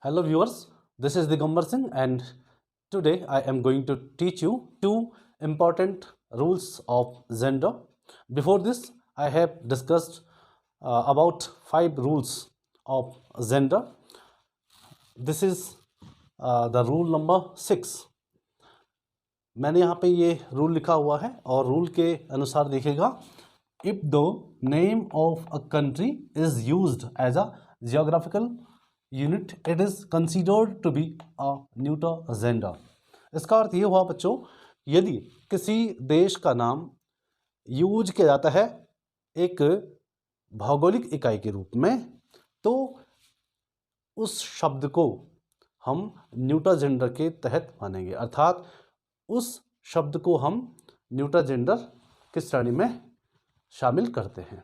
Hello viewers, this is Digambar Singh and today I am going to teach you two important rules of gender. Before this, I have discussed about 5 rules of gender. This is the rule number 6. मैंने यहाँ पे ये rule लिखा हुआ है और rule के अनुसार देखिएगा, if the name of a country is used as a geographical unit it is considered to be a neuter gender. इसका अर्थ ये हुआ बच्चों, यदि किसी देश का नाम यूज किया जाता है एक भौगोलिक इकाई के रूप में, तो उस शब्द को हम न्यूटर जेंडर के तहत मानेंगे, अर्थात उस शब्द को हम न्यूटर जेंडर की श्रेणी में शामिल करते हैं।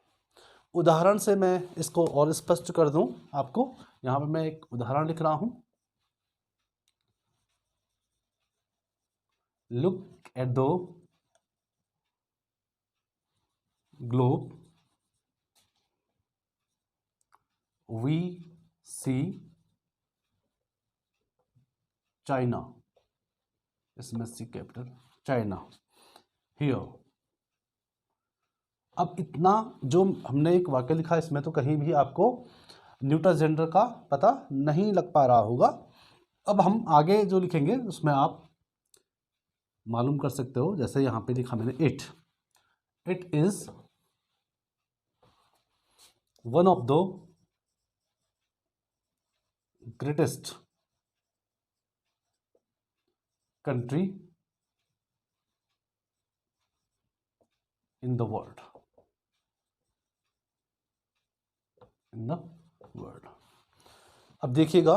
उदाहरण से मैं इसको और स्पष्ट कर दूं आपको, यहाँ पे मैं एक उदाहरण लिख रहा हूं। Look at the globe, we see China, इसमें सी कैपिटल, चाइना हियर। अब इतना जो हमने एक वाक्य लिखा, इसमें तो कहीं भी आपको न्यूटर जेंडर का पता नहीं लग पा रहा होगा। अब हम आगे जो लिखेंगे उसमें आप मालूम कर सकते हो। जैसे यहाँ पे लिखा मैंने it is one of the greatest country in the world, अब देखिएगा,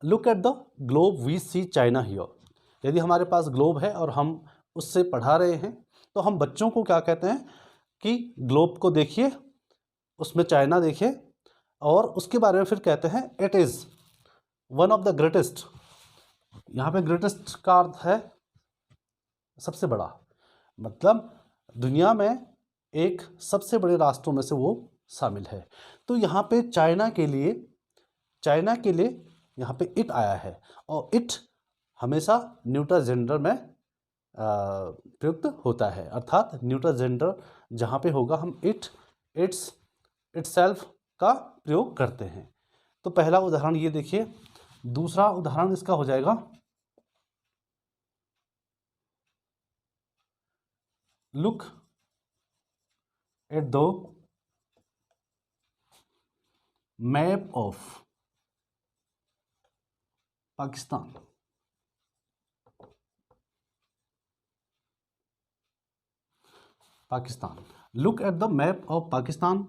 look at the globe we see China here. यदि हमारे पास ग्लोब है और हम उससे पढ़ा रहे हैं, तो हम बच्चों को क्या कहते हैं कि ग्लोब को देखिए, उसमें चाइना देखिए, और उसके बारे में फिर कहते हैं it is one of the greatest. यहाँ पे ग्रेटेस्ट का अर्थ है सबसे बड़ा, मतलब दुनिया में एक सबसे बड़े राष्ट्रों में से वो शामिल है। तो यहाँ पे चाइना के लिए यहाँ पे इट आया है, और इट हमेशा न्यूटर जेंडर में प्रयुक्त होता है, अर्थात न्यूटर जेंडर जहाँ पे होगा हम इट्स इटसेल्फ का प्रयोग करते हैं। तो पहला उदाहरण ये देखिए। दूसरा उदाहरण इसका हो जाएगा, look at the map of Pakistan. Look at the map of Pakistan,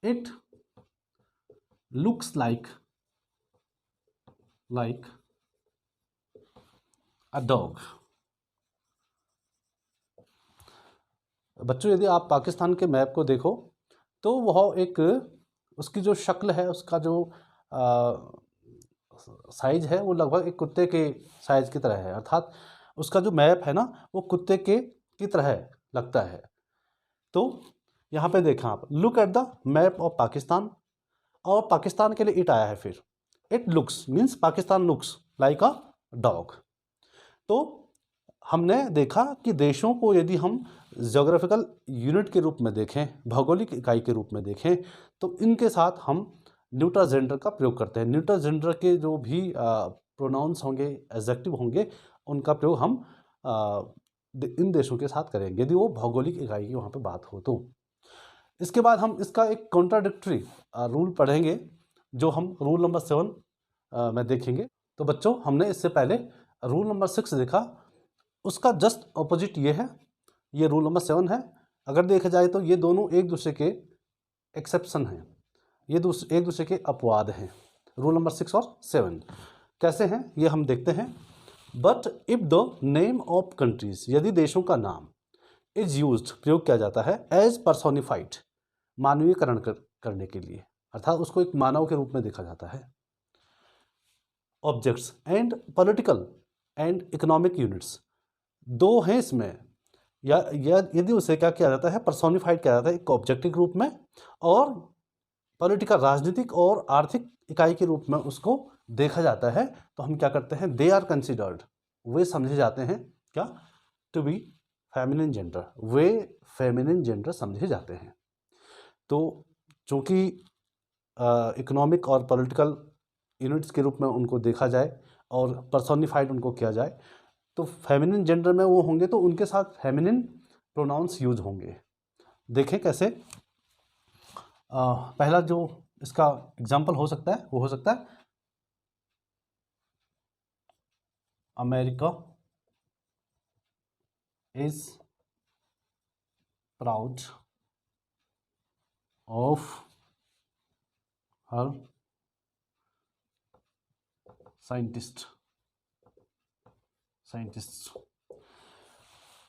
it looks like a dog. बच्चों, यदि आप पाकिस्तान के मैप को देखो तो वह एक, उसकी जो शक्ल है, उसका जो साइज है, वो लगभग एक कुत्ते के साइज की तरह है, अर्थात उसका जो मैप है ना, वो कुत्ते की तरह लगता है। तो यहाँ पे देखा आप, look at the map of Pakistan, और पाकिस्तान के लिए इट आया है। फिर it looks means Pakistan looks like a dog. तो हमने देखा कि देशों को यदि हम ज्योग्राफिकल यूनिट के रूप में देखें, भौगोलिक इकाई के रूप में देखें, तो इनके साथ हम न्यूटर जेंडर का प्रयोग करते हैं। न्यूटर जेंडर के जो भी प्रोनाउंस होंगे, एडजेक्टिव होंगे, उनका प्रयोग हम इन देशों के साथ करेंगे यदि वो भौगोलिक इकाई की वहाँ पे बात हो तो। इसके बाद हम इसका एक कॉन्ट्राडिक्टरी रूल पढ़ेंगे, जो हम रूल नंबर 7 में देखेंगे। तो बच्चों, हमने इससे पहले रूल नंबर 6 देखा, उसका जस्ट ऑपोजिट ये है, ये रूल नंबर 7 है। अगर देखा जाए तो ये दोनों एक दूसरे के एक्सेप्शन हैं, ये एक दूसरे के अपवाद हैं, रूल नंबर 6 और 7। कैसे हैं ये हम देखते हैं। But if the name of countries, यदि देशों का नाम इज यूज्ड प्रयोग किया जाता है एज पर्सोनिफाइड, मानवीयकरण करने के लिए, अर्थात उसको एक मानव के रूप में देखा जाता है, objects and political and economic units, दो हैं इसमें, या यदि उसे क्या किया जाता है, पर्सोनिफाइड किया जाता है एक ऑब्जेक्ट के रूप में, और पॉलिटिकल राजनीतिक और आर्थिक इकाई के रूप में उसको देखा जाता है तो हम क्या करते हैं, दे आर कंसिडर्ड, वे समझे जाते हैं क्या, टू बी फेमिनिन जेंडर, वे फेमिनिन जेंडर समझे जाते हैं। तो चूँकि इकोनॉमिक और पॉलिटिकल यूनिट्स के रूप में उनको देखा जाए और पर्सोनिफाइड उनको किया जाए, तो फेमिनिन जेंडर में वो होंगे तो उनके साथ फेमिनिन प्रोनाउंस यूज होंगे। देखें कैसे। पहला जो इसका एग्जाम्पल हो सकता है वो हो सकता है America is proud of her scientist.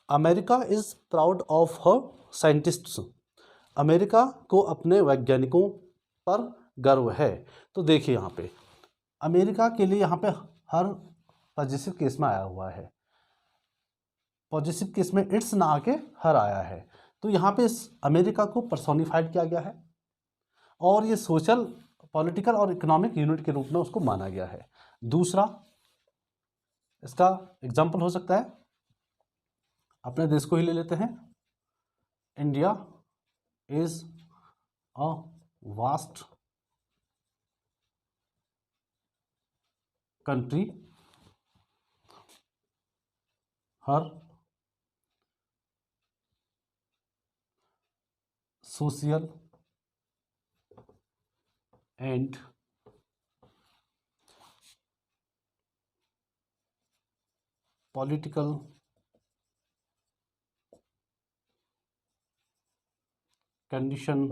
America is proud of her scientists. America को अपने वैज्ञानिकों पर गर्व है। तो देखिए यहाँ पे अमेरिका के लिए यहाँ पे हर पॉजिटिव केस में आया हुआ है, पॉजिटिव केस में इट्स ना आके हर आया है। तो यहाँ पे इस अमेरिका को पर्सोनिफाइड किया गया है और ये सोशल, पॉलिटिकल और इकोनॉमिक यूनिट के रूप में उसको माना गया है। दूसरा इसका एग्जाम्पल हो सकता है, अपने देश को ही ले लेते हैं, India is a vast country, her social and political condition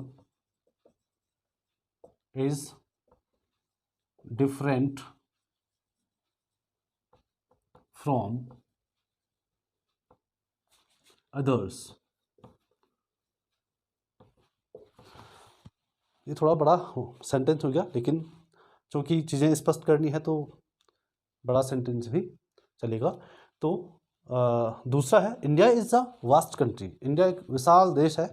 is different from others। ये थोड़ा बड़ा सेंटेंस हो गया, लेकिन चूँकि चीज़ें स्पष्ट करनी है तो बड़ा सेंटेंस भी चलेगा। तो दूसरा है India is a vast country. India एक विशाल देश है,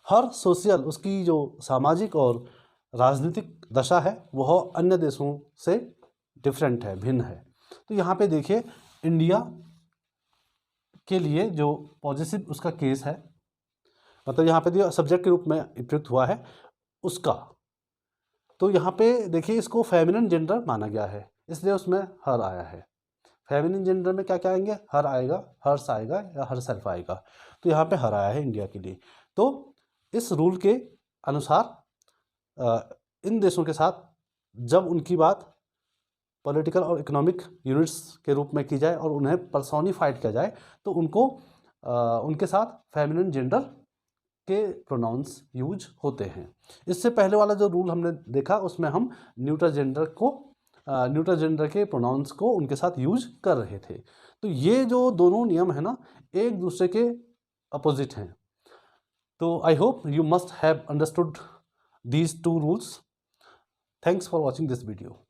हर सोशल, उसकी जो सामाजिक और राजनीतिक दशा है वह अन्य देशों से डिफरेंट है, भिन्न है। तो यहाँ पे देखिए इंडिया के लिए जो पॉजिटिव उसका केस है, मतलब यहाँ पे जो सब्जेक्ट के रूप में प्रयुक्त हुआ है उसका, तो यहाँ पे देखिए इसको फेमिनिन जेंडर माना गया है, इसलिए उसमें हर आया है। फेमिनिन जेंडर में क्या क्या आएंगे, हर आएगा, हर्स आएगा या हर सेल्फ आएगा। तो यहाँ पे हर आया है इंडिया के लिए। तो इस रूल के अनुसार इन देशों के साथ जब उनकी बात पॉलिटिकल और इकोनॉमिक यूनिट्स के रूप में की जाए और उन्हें पर्सोनिफाइड किया जाए तो उनको उनके साथ फेमिनिन जेंडर के प्रोनाउंस यूज होते हैं। इससे पहले वाला जो रूल हमने देखा उसमें हम न्यूट्रल जेंडर के प्रोनाउंस को उनके साथ यूज कर रहे थे। तो ये जो दोनों नियम है ना, एक दूसरे के अपोजिट हैं। तो I hope you must have understood these two rules. Thanks for watching this video.